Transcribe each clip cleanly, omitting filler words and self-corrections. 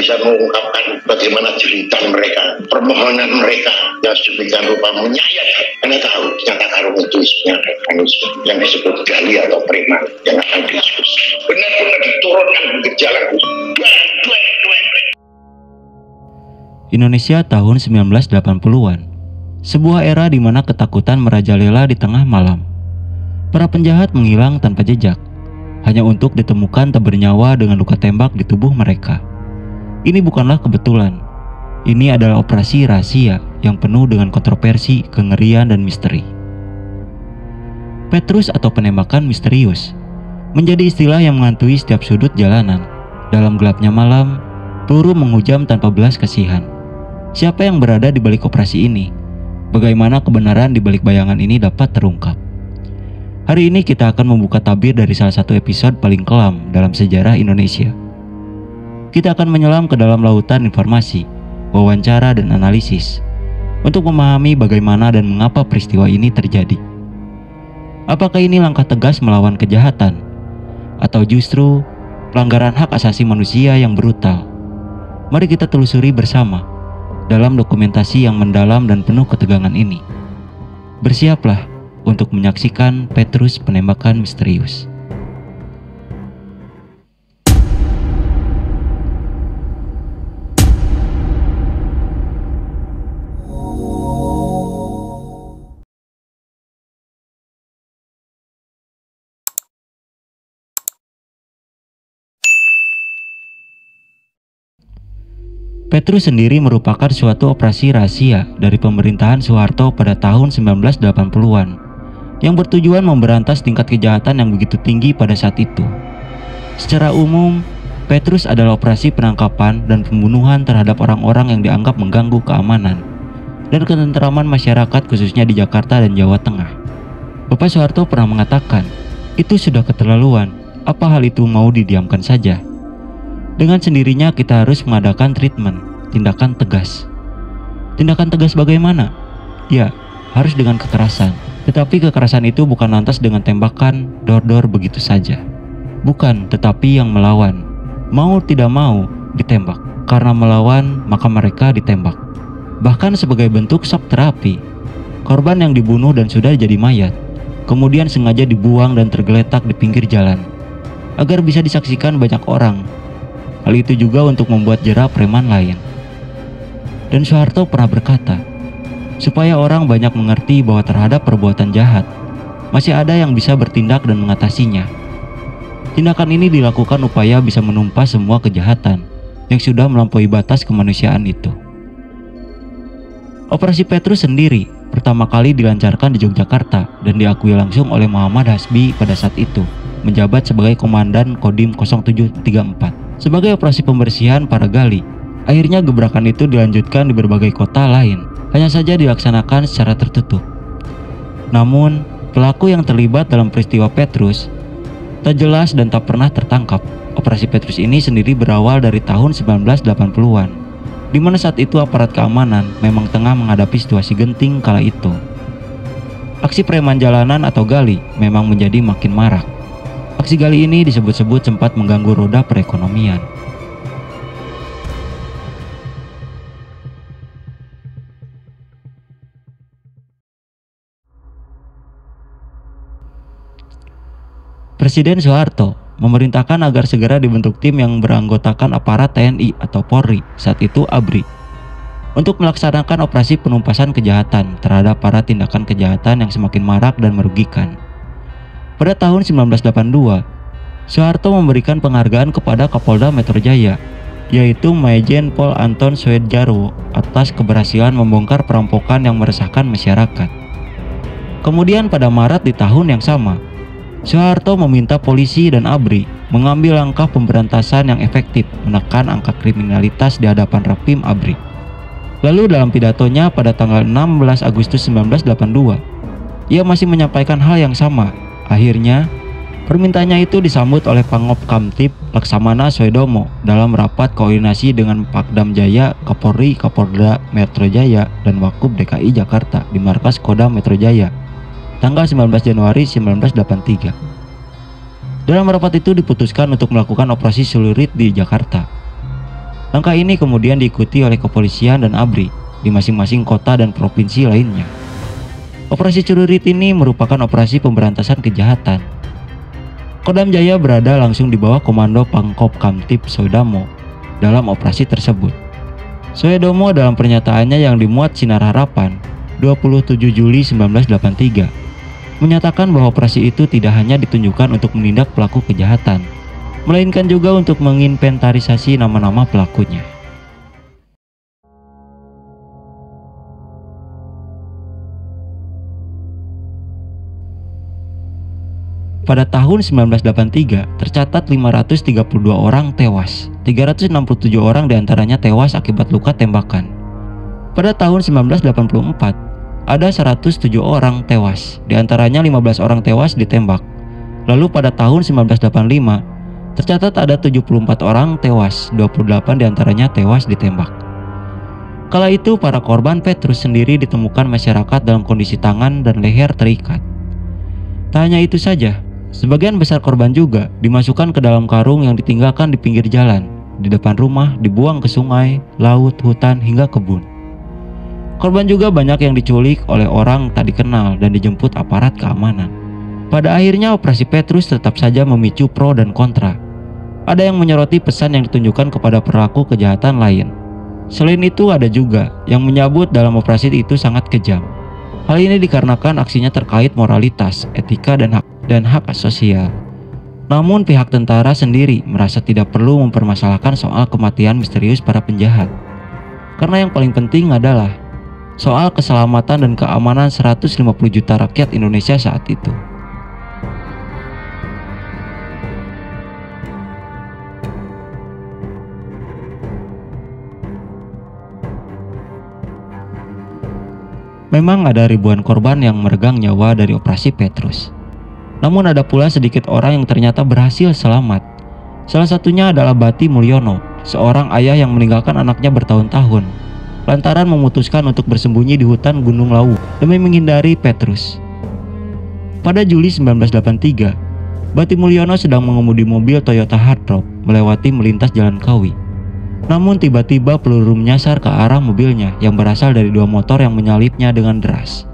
bisa mengungkapkan bagaimana cerita mereka, permohonan mereka yang sedemikian rupa menyayat. Anda tahu ternyata karung itu isinya manusia yang disebut gali atau preman yang akan diskusi. Benar-benar diturunkan gejala Indonesia tahun 1980-an. Sebuah era di mana ketakutan merajalela di tengah malam. Para penjahat menghilang tanpa jejak, hanya untuk ditemukan tak bernyawa dengan luka tembak di tubuh mereka. Ini bukanlah kebetulan. Ini adalah operasi rahasia yang penuh dengan kontroversi, kengerian, dan misteri. Petrus atau penembakan misterius menjadi istilah yang menghantui setiap sudut jalanan. Dalam gelapnya malam, peluru menghujam tanpa belas kasihan. Siapa yang berada di balik operasi ini? Bagaimana kebenaran di balik bayangan ini dapat terungkap? Hari ini kita akan membuka tabir dari salah satu episode paling kelam dalam sejarah Indonesia. Kita akan menyelam ke dalam lautan informasi, wawancara, dan analisis untuk memahami bagaimana dan mengapa peristiwa ini terjadi. Apakah ini langkah tegas melawan kejahatan? Atau justru pelanggaran hak asasi manusia yang brutal? Mari kita telusuri bersama dalam dokumentasi yang mendalam dan penuh ketegangan ini. Bersiaplah untuk menyaksikan Petrus penembakan misterius. Petrus sendiri merupakan suatu operasi rahasia dari pemerintahan Soeharto pada tahun 1980-an yang bertujuan memberantas tingkat kejahatan yang begitu tinggi pada saat itu. Secara umum, Petrus adalah operasi penangkapan dan pembunuhan terhadap orang-orang yang dianggap mengganggu keamanan dan ketentraman masyarakat khususnya di Jakarta dan Jawa Tengah. Bapak Soeharto pernah mengatakan, "Itu sudah keterlaluan, apa hal itu mau didiamkan saja?" Dengan sendirinya kita harus mengadakan treatment, tindakan tegas. Tindakan tegas bagaimana? Ya, harus dengan kekerasan. Tetapi kekerasan itu bukan lantas dengan tembakan, dor-dor begitu saja. Bukan, tetapi yang melawan. Mau tidak mau, ditembak. Karena melawan, maka mereka ditembak. Bahkan sebagai bentuk shock terapi. Korban yang dibunuh dan sudah jadi mayat, kemudian sengaja dibuang dan tergeletak di pinggir jalan, agar bisa disaksikan banyak orang. Hal itu juga untuk membuat jera preman lain. Dan Soeharto pernah berkata, supaya orang banyak mengerti bahwa terhadap perbuatan jahat, masih ada yang bisa bertindak dan mengatasinya. Tindakan ini dilakukan upaya bisa menumpas semua kejahatan yang sudah melampaui batas kemanusiaan itu. Operasi Petrus sendiri pertama kali dilancarkan di Yogyakarta dan diakui langsung oleh Muhammad Hasbi pada saat itu, menjabat sebagai Komandan Kodim 0734. Sebagai operasi pembersihan para gali, akhirnya gebrakan itu dilanjutkan di berbagai kota lain, hanya saja dilaksanakan secara tertutup. Namun, pelaku yang terlibat dalam peristiwa Petrus tak jelas dan tak pernah tertangkap. Operasi Petrus ini sendiri berawal dari tahun 1980-an, di mana saat itu aparat keamanan memang tengah menghadapi situasi genting kala itu. Aksi preman jalanan atau gali memang menjadi makin marak. Aksi gali ini disebut-sebut sempat mengganggu roda perekonomian. Presiden Soeharto memerintahkan agar segera dibentuk tim yang beranggotakan aparat TNI atau Polri, saat itu ABRI, untuk melaksanakan operasi penumpasan kejahatan terhadap para tindakan kejahatan yang semakin marak dan merugikan. Pada tahun 1982, Soeharto memberikan penghargaan kepada Kapolda Metro Jaya, yaitu Majen Pol Anton Soedjarwo, atas keberhasilan membongkar perampokan yang meresahkan masyarakat. Kemudian pada Maret di tahun yang sama, Soeharto meminta polisi dan ABRI mengambil langkah pemberantasan yang efektif menekan angka kriminalitas di hadapan Rapim ABRI. Lalu dalam pidatonya pada tanggal 16 Agustus 1982, ia masih menyampaikan hal yang sama. Akhirnya, permintaannya itu disambut oleh Pangop Kamtib Laksamana Soedomo dalam rapat koordinasi dengan Pangdam Jaya, Kapolri, Kapolda Metro Jaya, dan Wakub DKI Jakarta di markas Kodam Metro Jaya, tanggal 19 Januari 1983. Dalam rapat itu diputuskan untuk melakukan operasi celurit di Jakarta. Langkah ini kemudian diikuti oleh kepolisian dan ABRI di masing-masing kota dan provinsi lainnya. Operasi Celurit ini merupakan operasi pemberantasan kejahatan. Kodam Jaya berada langsung di bawah komando Pangkop Kamtib Soedarmo dalam operasi tersebut. Soedarmo dalam pernyataannya yang dimuat Sinar Harapan 27 Juli 1983 menyatakan bahwa operasi itu tidak hanya ditunjukkan untuk menindak pelaku kejahatan, melainkan juga untuk menginventarisasi nama-nama pelakunya. Pada tahun 1983 tercatat 532 orang tewas, 367 orang diantaranya tewas akibat luka tembakan. Pada tahun 1984 ada 107 orang tewas, diantaranya 15 orang tewas ditembak. Lalu pada tahun 1985 tercatat ada 74 orang tewas, 28 diantaranya tewas ditembak. Kala itu para korban Petrus sendiri ditemukan masyarakat dalam kondisi tangan dan leher terikat. Tak hanya itu saja, sebagian besar korban juga dimasukkan ke dalam karung yang ditinggalkan di pinggir jalan, di depan rumah, dibuang ke sungai, laut, hutan, hingga kebun. Korban juga banyak yang diculik oleh orang tak dikenal dan dijemput aparat keamanan. Pada akhirnya operasi Petrus tetap saja memicu pro dan kontra. Ada yang menyoroti pesan yang ditunjukkan kepada pelaku kejahatan lain. Selain itu ada juga yang menyebut dalam operasi itu sangat kejam. Hal ini dikarenakan aksinya terkait moralitas, etika dan hak sosial. Namun pihak tentara sendiri merasa tidak perlu mempermasalahkan soal kematian misterius para penjahat. Karena yang paling penting adalah soal keselamatan dan keamanan 150 juta rakyat Indonesia saat itu. Memang ada ribuan korban yang meregang nyawa dari operasi Petrus. Namun ada pula sedikit orang yang ternyata berhasil selamat. Salah satunya adalah Bati Mulyono, seorang ayah yang meninggalkan anaknya bertahun-tahun lantaran memutuskan untuk bersembunyi di hutan Gunung Lawu demi menghindari Petrus. Pada Juli 1983, Bati Mulyono sedang mengemudi mobil Toyota Hardtop melewati melintas Jalan Kawi. Namun tiba-tiba peluru menyasar ke arah mobilnya yang berasal dari dua motor yang menyalipnya dengan deras.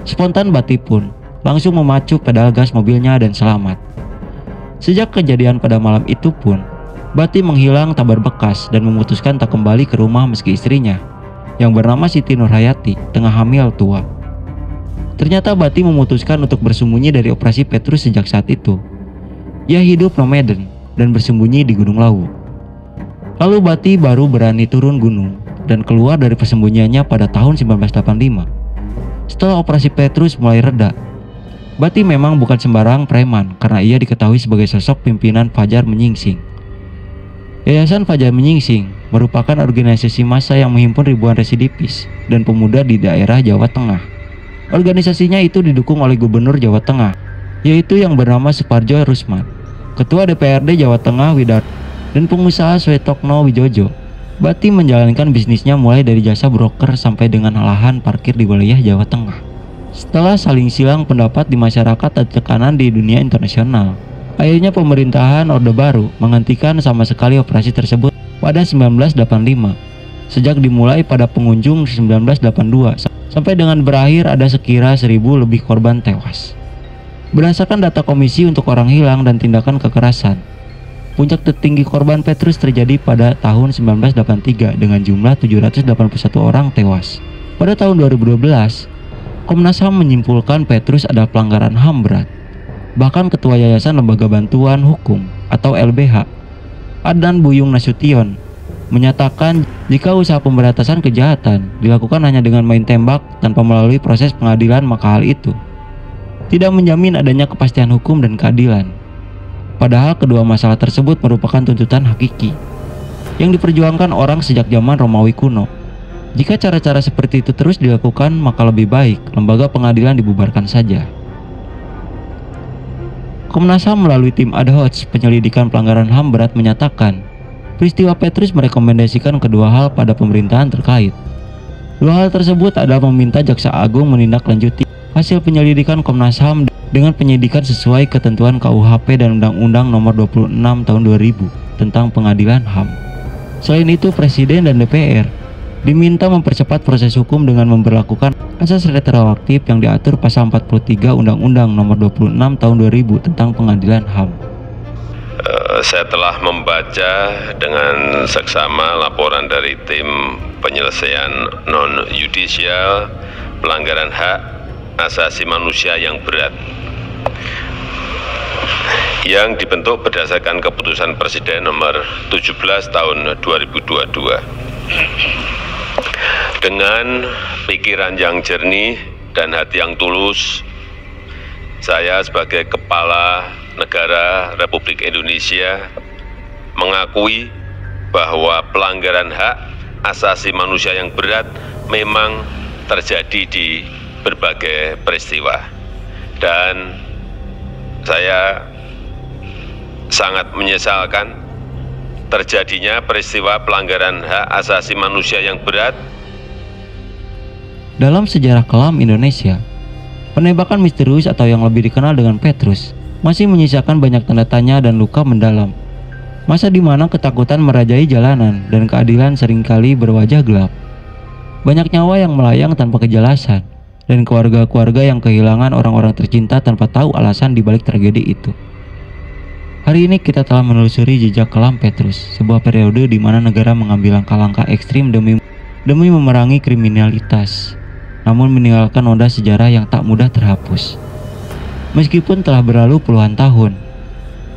Spontan Bati pun langsung memacu pedal gas mobilnya dan selamat. Sejak kejadian pada malam itu pun, Bati menghilang tak berbekas dan memutuskan tak kembali ke rumah meski istrinya yang bernama Siti Nurhayati tengah hamil tua. Ternyata Bati memutuskan untuk bersembunyi dari operasi Petrus sejak saat itu. Ia hidup nomaden dan bersembunyi di Gunung Lawu. Lalu Bati baru berani turun gunung dan keluar dari persembunyiannya pada tahun 1985. Setelah operasi Petrus mulai reda, Bati memang bukan sembarang preman karena ia diketahui sebagai sosok pimpinan Fajar Menyingsing. Yayasan Fajar Menyingsing merupakan organisasi massa yang menghimpun ribuan residivis dan pemuda di daerah Jawa Tengah. Organisasinya itu didukung oleh Gubernur Jawa Tengah, yaitu yang bernama Suparjo Rusman, Ketua DPRD Jawa Tengah Widar, dan pengusaha Swetokno Wijojo. Bati menjalankan bisnisnya mulai dari jasa broker sampai dengan lahan parkir di wilayah Jawa Tengah. Setelah saling silang pendapat di masyarakat dan tekanan di dunia internasional, akhirnya pemerintahan Orde Baru menghentikan sama sekali operasi tersebut pada 1985. Sejak dimulai pada pengunjung 1982 sampai dengan berakhir ada sekira 1.000 lebih korban tewas. Berdasarkan data Komisi untuk Orang Hilang dan Tindakan Kekerasan, puncak tertinggi korban Petrus terjadi pada tahun 1983 dengan jumlah 781 orang tewas. Pada tahun 2012, Komnas HAM menyimpulkan Petrus adalah pelanggaran HAM berat. Bahkan Ketua Yayasan Lembaga Bantuan Hukum atau LBH, Adnan Buyung Nasution, menyatakan jika usaha pemberantasan kejahatan dilakukan hanya dengan main tembak tanpa melalui proses pengadilan, maka hal itu tidak menjamin adanya kepastian hukum dan keadilan. Padahal kedua masalah tersebut merupakan tuntutan hakiki yang diperjuangkan orang sejak zaman Romawi kuno. Jika cara-cara seperti itu terus dilakukan, maka lebih baik lembaga pengadilan dibubarkan saja. Komnas HAM melalui tim ad hoc penyelidikan pelanggaran HAM berat menyatakan peristiwa Petrus merekomendasikan kedua hal pada pemerintahan terkait. Dua hal tersebut adalah meminta Jaksa Agung menindaklanjuti hasil penyelidikan Komnas HAM dengan penyidikan sesuai ketentuan KUHP dan Undang-Undang Nomor 26 Tahun 2000 tentang Pengadilan HAM. Selain itu, Presiden dan DPR diminta mempercepat proses hukum dengan memberlakukan asas retroaktif yang diatur pasal 43 Undang-Undang Nomor 26 Tahun 2000 tentang Pengadilan HAM. Saya telah membaca dengan seksama laporan dari tim penyelesaian non-yudisial pelanggaran hak asasi manusia yang berat yang dibentuk berdasarkan keputusan Presiden nomor 17 tahun 2022. Dengan pikiran yang jernih dan hati yang tulus, saya sebagai Kepala Negara Republik Indonesia mengakui bahwa pelanggaran hak asasi manusia yang berat memang terjadi di berbagai peristiwa, dan saya sangat menyesalkan terjadinya peristiwa pelanggaran hak asasi manusia yang berat. Dalam sejarah kelam Indonesia, penembakan misterius atau yang lebih dikenal dengan Petrus masih menyisakan banyak tanda tanya dan luka mendalam. Masa di mana ketakutan merajai jalanan dan keadilan seringkali berwajah gelap. Banyak nyawa yang melayang tanpa kejelasan, dan keluarga-keluarga yang kehilangan orang-orang tercinta tanpa tahu alasan dibalik tragedi itu. Hari ini kita telah menelusuri jejak kelam Petrus, sebuah periode di mana negara mengambil langkah-langkah ekstrim demi memerangi kriminalitas, namun meninggalkan noda sejarah yang tak mudah terhapus. Meskipun telah berlalu puluhan tahun,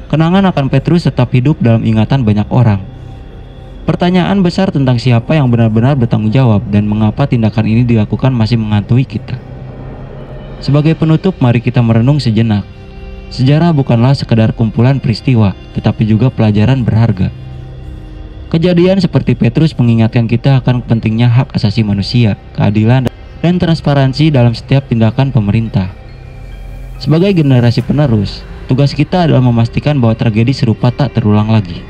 kenangan akan Petrus tetap hidup dalam ingatan banyak orang. Pertanyaan besar tentang siapa yang benar-benar bertanggung jawab dan mengapa tindakan ini dilakukan masih menghantui kita. Sebagai penutup, mari kita merenung sejenak. Sejarah bukanlah sekedar kumpulan peristiwa, tetapi juga pelajaran berharga. Kejadian seperti Petrus mengingatkan kita akan pentingnya hak asasi manusia, keadilan, dan transparansi dalam setiap tindakan pemerintah. Sebagai generasi penerus, tugas kita adalah memastikan bahwa tragedi serupa tak terulang lagi.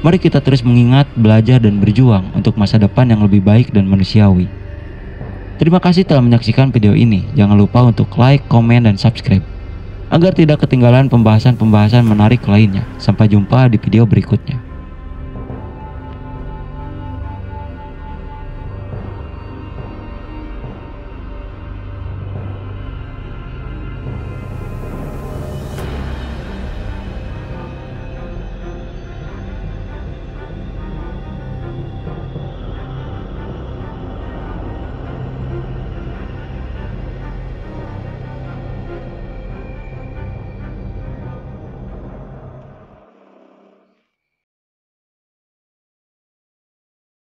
Mari kita terus mengingat, belajar, dan berjuang untuk masa depan yang lebih baik dan manusiawi. Terima kasih telah menyaksikan video ini. Jangan lupa untuk like, komen, dan subscribe agar tidak ketinggalan pembahasan-pembahasan menarik lainnya. Sampai jumpa di video berikutnya.